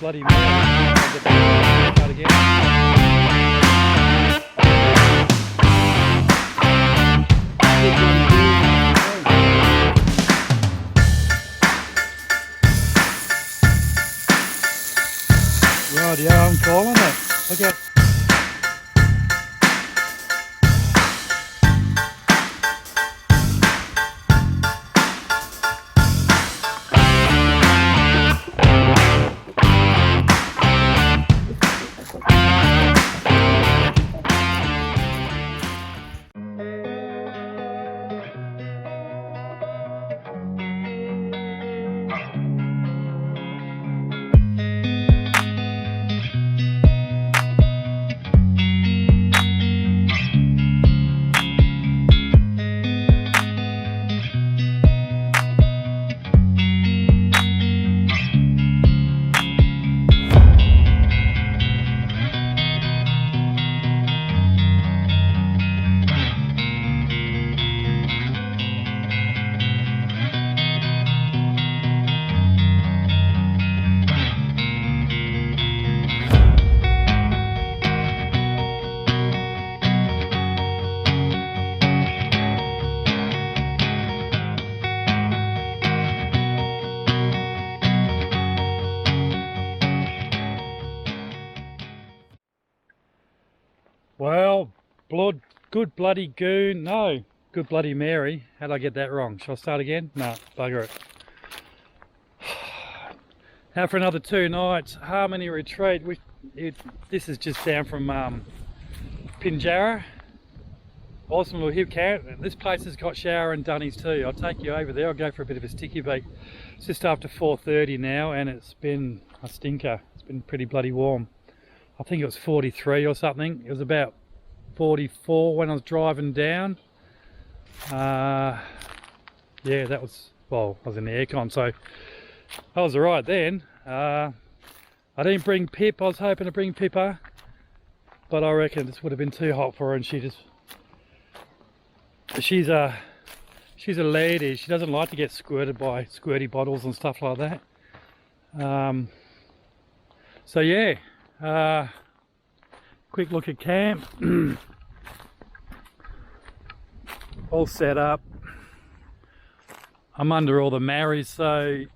bloody Mary. Start again. Right, yeah, I'm calling it. Look out. Well, good bloody goon. No, good bloody Mary. How did I get that wrong? Shall I start again? No, bugger it. Now for another 2 nights, Harmony Retreat. This is just down from Pinjarra. Awesome little HipCamp. This place has got shower and dunnies too. I'll take you over there. I'll go for a bit of a sticky beat. It's just after 4:30 now, and it's been a stinker. It's been pretty bloody warm. I think it was 43 or something. It was about 44 when I was driving down. Yeah, that was, well, I was in the aircon, so I was alright then. I didn't bring Pip. I was hoping to bring Pippa, but I reckon this would have been too hot for her, and she's a lady. She doesn't like to get squirted by squirty bottles and stuff like that. So yeah. Quick look at camp. All set up. I'm under all the marries, so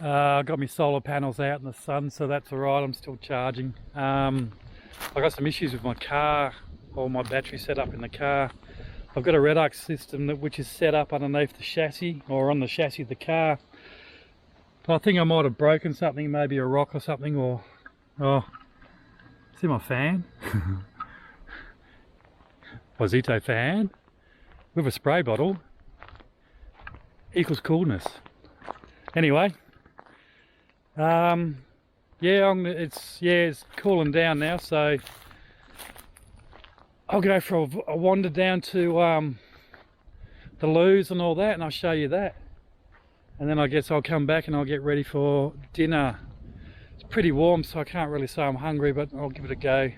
I got my solar panels out in the sun, so that's alright. I'm still charging. I got some issues with my car, or my battery set up in the car. I've got a Redux system which is set up underneath the chassis, or on the chassis of the car. But I think I might have broken something, maybe a rock or something, or oh, see my fan? Wazito fan with a spray bottle equals coolness. Anyway, yeah, it's cooling down now, so I'll go for a wander down to the loos and all that, and I'll show you that. And then I guess I'll come back and I'll get ready for dinner. It's pretty warm, so I can't really say I'm hungry, but I'll give it a go.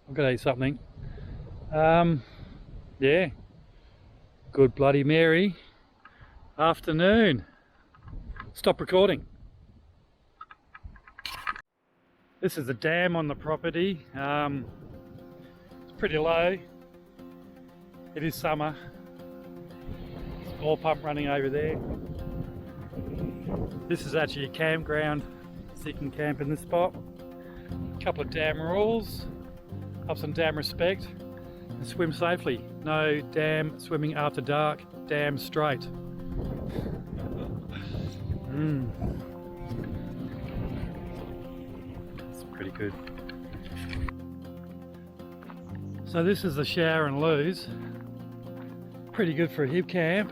I've got to eat something. Yeah, good bloody Mary afternoon. Stop recording. This is the dam on the property. It's pretty low. It is summer. There's a ball pump running over there. This is actually a campground, so you can camp in this spot. A couple of dam rules, have some dam respect, and swim safely. No dam swimming after dark, dam straight. That's pretty good. So this is the shower and loos. Pretty good for a HipCamp.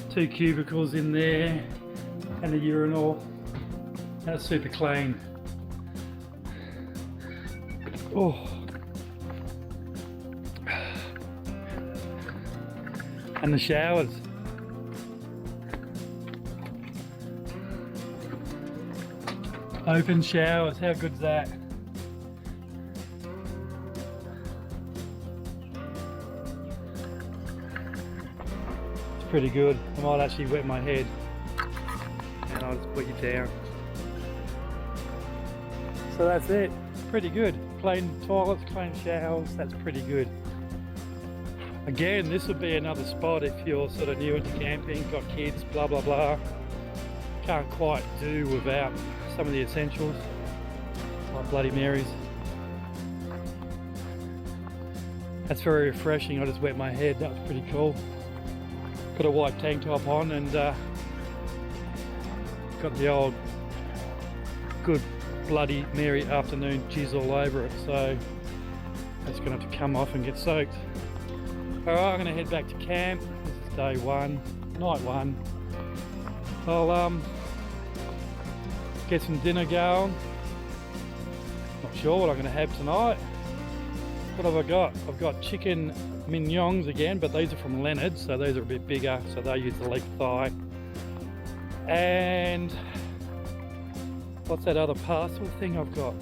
2 cubicles in there and a urinal, and it's super clean. Oh, and the showers. Open showers, how good's that? pretty good. I might actually wet my head and I'll just put you down. So that's it. Pretty good. Clean toilets, clean showers, that's pretty good. Again, this would be another spot if you're sort of new into camping, got kids, blah blah blah. Can't quite do without some of the essentials, like Bloody Marys. That's very refreshing. I just wet my head, that was pretty cool. Got a white tank top on and got the old good Bloody Mary afternoon jizz all over it, so that's going to have to come off and get soaked. Alright, I'm going to head back to camp. This is day one, night one. I'll get some dinner going. Not sure what I'm going to have tonight. What have I got? I've got chicken mignons again, but these are from Leonard's, so these are a bit bigger, so they use the leg thigh. And what's that other parcel thing I've got?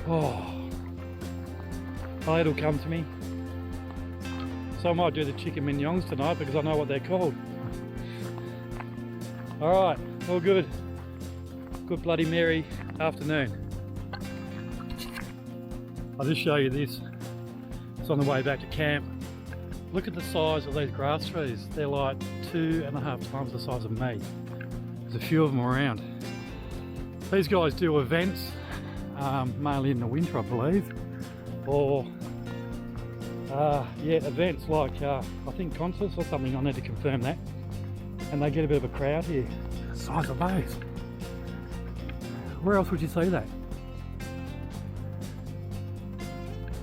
Oh, it'll come to me. So I might do the chicken mignons tonight because I know what they're called. Alright, all good. Good Bloody Mary afternoon. I'll just show you this. It's on the way back to camp. Look at the size of these grass trees. They're like 2.5 times the size of me. There's a few of them around. These guys do events, mainly in the winter I believe, or yeah, events like I think concerts or something. I need to confirm that. And they get a bit of a crowd here. The size of those. Where else would you see that?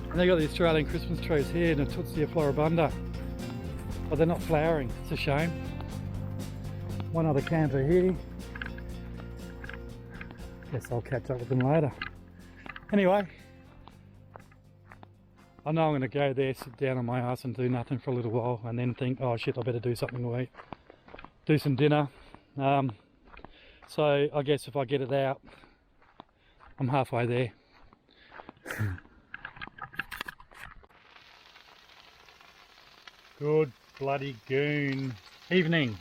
And they got the Australian Christmas trees here in the Tutsia Floribunda, but they're not flowering. It's a shame. One other camper here. Guess I'll catch up with them later. Anyway, I know I'm going to go there, sit down on my ass and do nothing for a little while and then think, oh shit, I better do something to eat. Do some dinner. So I guess if I get it out, I'm halfway there. Good bloody goon evening.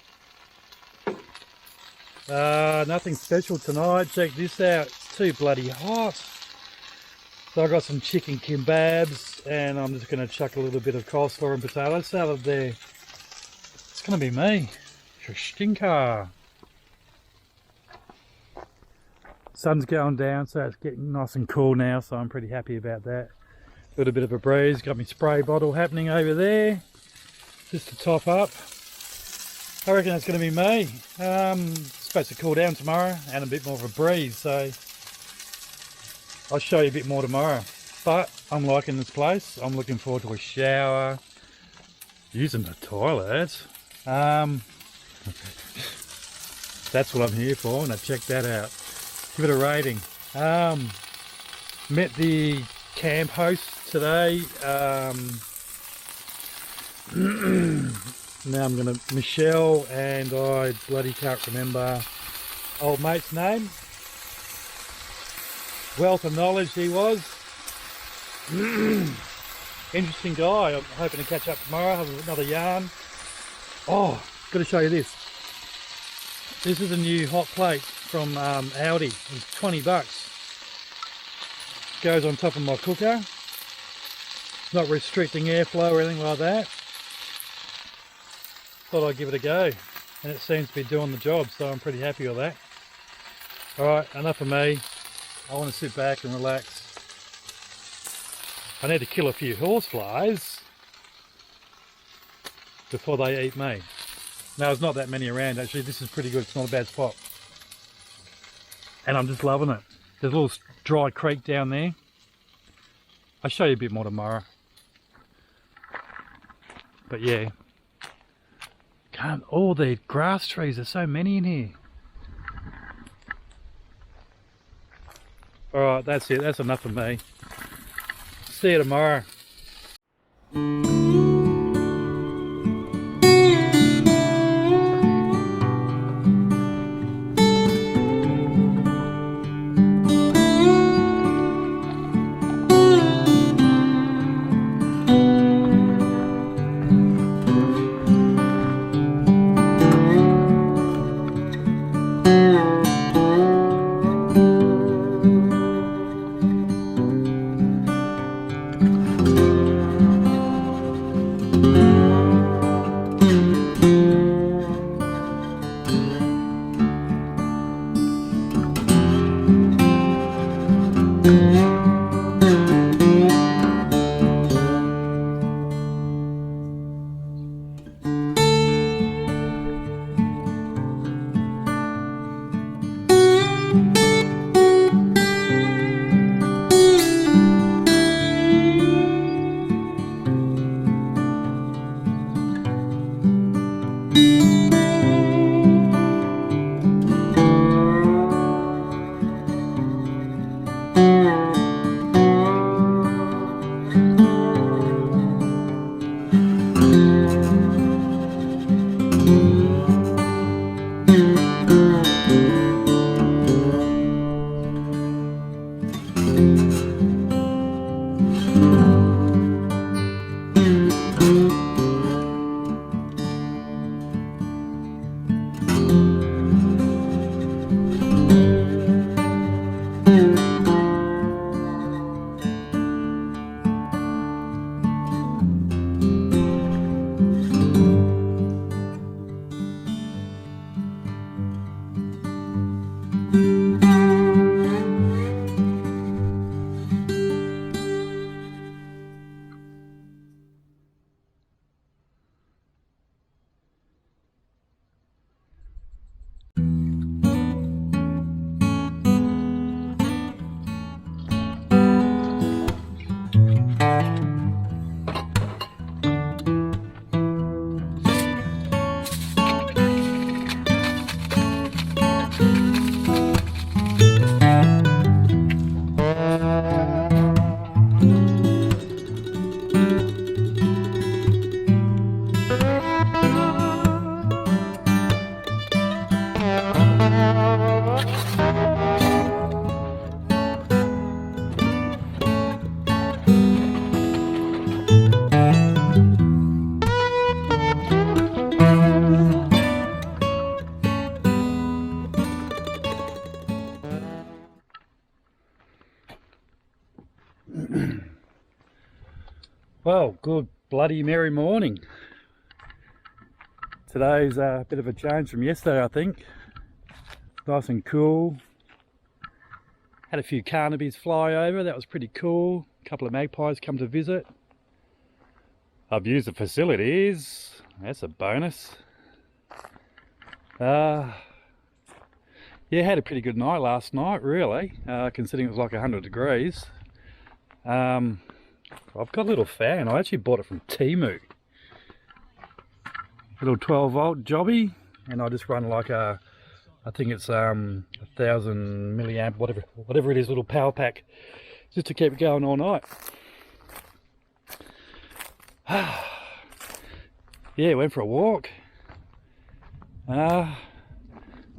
Nothing special tonight. Check this out. It's too bloody hot. So I got some chicken kebabs and I'm just going to chuck a little bit of coleslaw and potato salad there. It's going to be me. Stinker. Sun's going down, so it's getting nice and cool now, so I'm pretty happy about that. A little bit of a breeze. Got my spray bottle happening over there, just to top up. I reckon that's going to be me. Supposed to cool down tomorrow and a bit more of a breeze, so I'll show you a bit more tomorrow. But I'm liking this place. I'm looking forward to a shower, using the toilet. That's what I'm here for. Now check that out. Give it a rating. Met the camp host today. Now I'm gonna, Michelle, and I bloody can't remember old mate's name. Wealth of knowledge he was. Interesting guy. I'm hoping to catch up tomorrow, have another yarn. Oh, got to show you this. This is a new hot plate from Audi. It's 20 bucks. Goes on top of my cooker. Not restricting airflow or anything like that. Thought I'd give it a go, and it seems to be doing the job, so I'm pretty happy with that. Alright, enough of me. I want to sit back and relax. I need to kill a few horseflies before they eat me. Now, there's not that many around actually. This is pretty good. It's not a bad spot. And I'm just loving it. There's a little dry creek down there. I'll show you a bit more tomorrow. But yeah. All the grass trees, there's so many in here. Alright, that's it. That's enough of me. See you tomorrow. Well, good bloody merry morning. Today's a bit of a change from yesterday, I think. Nice and cool. Had a few carnabies fly over, that was pretty cool. A couple of magpies come to visit. I've used the facilities, that's a bonus. Yeah, had a pretty good night last night, really, considering it was like 100 degrees. I've got a little fan. I actually bought it from Temu. Little 12-volt jobby, and I just run like I think it's 1,000 milliamp, whatever it is, little power pack, just to keep it going all night. Yeah, went for a walk. I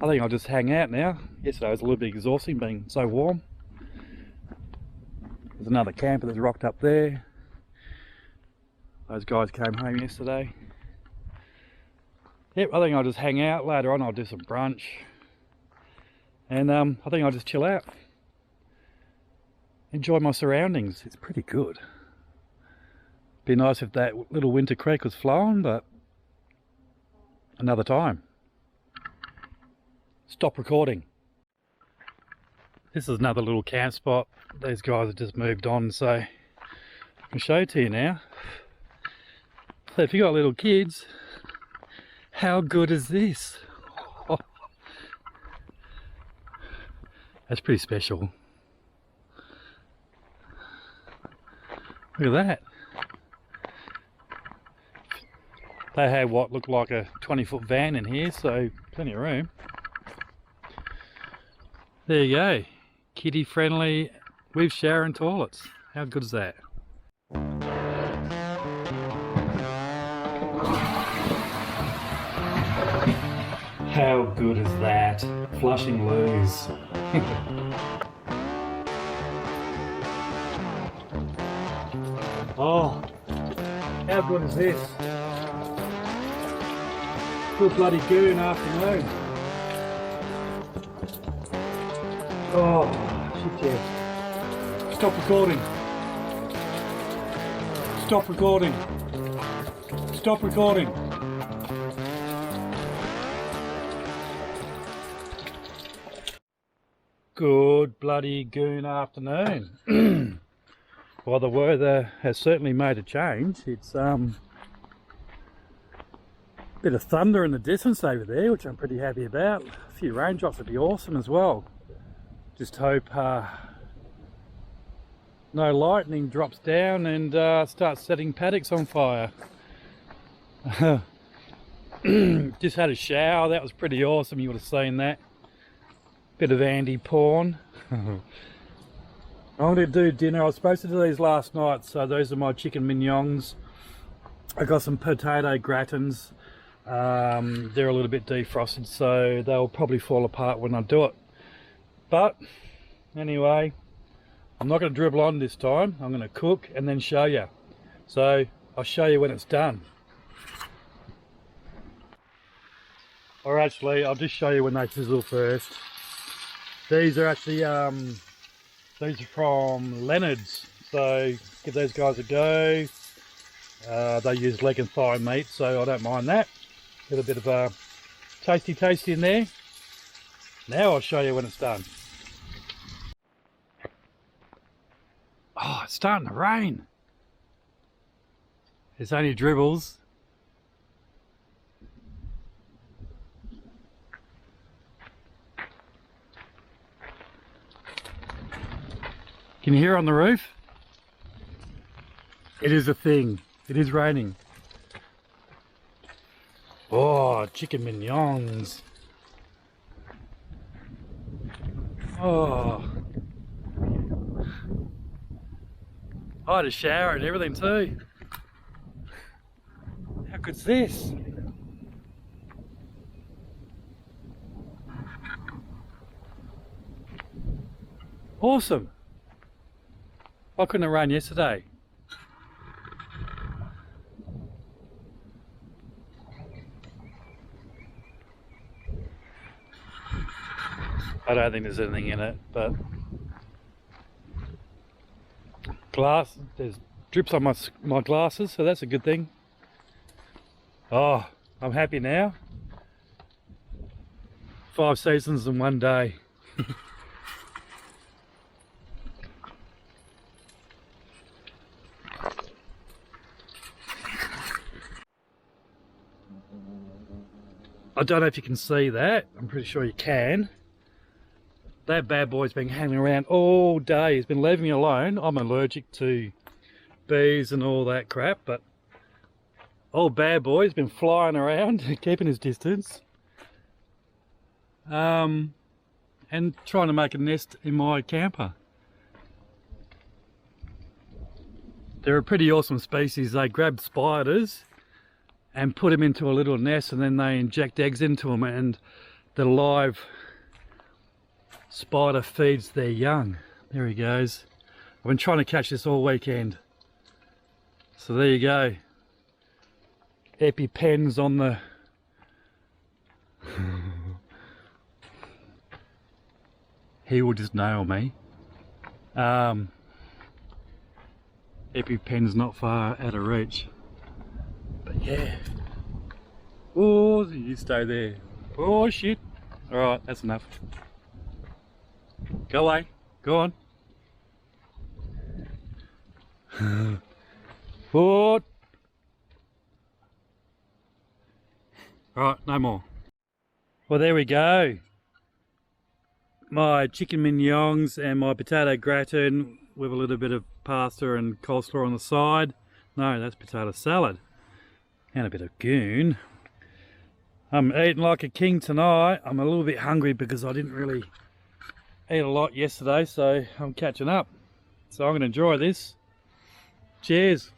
think I'll just hang out now. Yesterday was a little bit exhausting, being so warm. There's another camper that's rocked up there. Those guys came home yesterday. Yep, I think I'll just hang out. Later on I'll do some brunch. And I think I'll just chill out. Enjoy my surroundings. It's pretty good. Be nice if that little winter creek was flowing, but another time. Stop recording. This is another little camp spot. These guys have just moved on, so I can show it to you now. So if you got little kids, how good is this? Oh, that's pretty special. Look at that. They had what looked like a 20-foot van in here, so plenty of room. There you go. Kiddie friendly with shower and toilets. How good is that? How good is that? Flushing loos. Oh, how good is this? Good bloody goon afternoon. Oh, shit, yeah. Stop recording. Stop recording. Stop recording. Good bloody goon afternoon. Well, the weather has certainly made a change. It's bit of thunder in the distance over there, which I'm pretty happy about. A few raindrops would be awesome as well. Just hope no lightning drops down and starts setting paddocks on fire. Just had a shower, that was pretty awesome, you would have seen that. Bit of Andy porn. I'm going to do dinner. I was supposed to do these last night, so those are my chicken mignons. I got some potato gratins. They're a little bit defrosted, so they'll probably fall apart when I do it. But anyway, I'm not going to dribble on this time. I'm going to cook and then show you. So I'll show you when it's done. Or actually, I'll just show you when they sizzle first. These are actually these are from Leonard's, so give those guys a go. They use leg and thigh meat, so I don't mind that. Get a bit of a tasty in there. Now I'll show you when it's done. Oh, it's starting to rain. It's only dribbles. Can you hear on the roof? It is a thing. It is raining. Oh, chicken mignons. Oh. I had a shower and everything too. How good's this? Awesome. Why couldn't it rain yesterday? I don't think there's anything in it, but glass, there's drips on my glasses, so that's a good thing. Oh, I'm happy now. 5 seasons in one day. I don't know if you can see that. I'm pretty sure you can. That bad boy's been hanging around all day. He's been leaving me alone. I'm allergic to bees and all that crap, but old bad boy's been flying around, keeping his distance. And trying to make a nest in my camper. They're a pretty awesome species. They grab spiders and put them into a little nest, and then they inject eggs into them, and the live spider feeds their young. There he goes. I've been trying to catch this all weekend. So there you go. EpiPens on the he will just nail me. EpiPen's not far out of reach. But yeah. Oh, you stay there. Oh shit. Alright, that's enough. Go away. Go on. What? Alright, no more. Well, there we go. My chicken mignons and my potato gratin with a little bit of pasta and coleslaw on the side. No, that's potato salad. And a bit of goon. I'm eating like a king tonight. I'm a little bit hungry because I didn't really eat a lot yesterday, so I'm catching up. So I'm going to enjoy this. Cheers.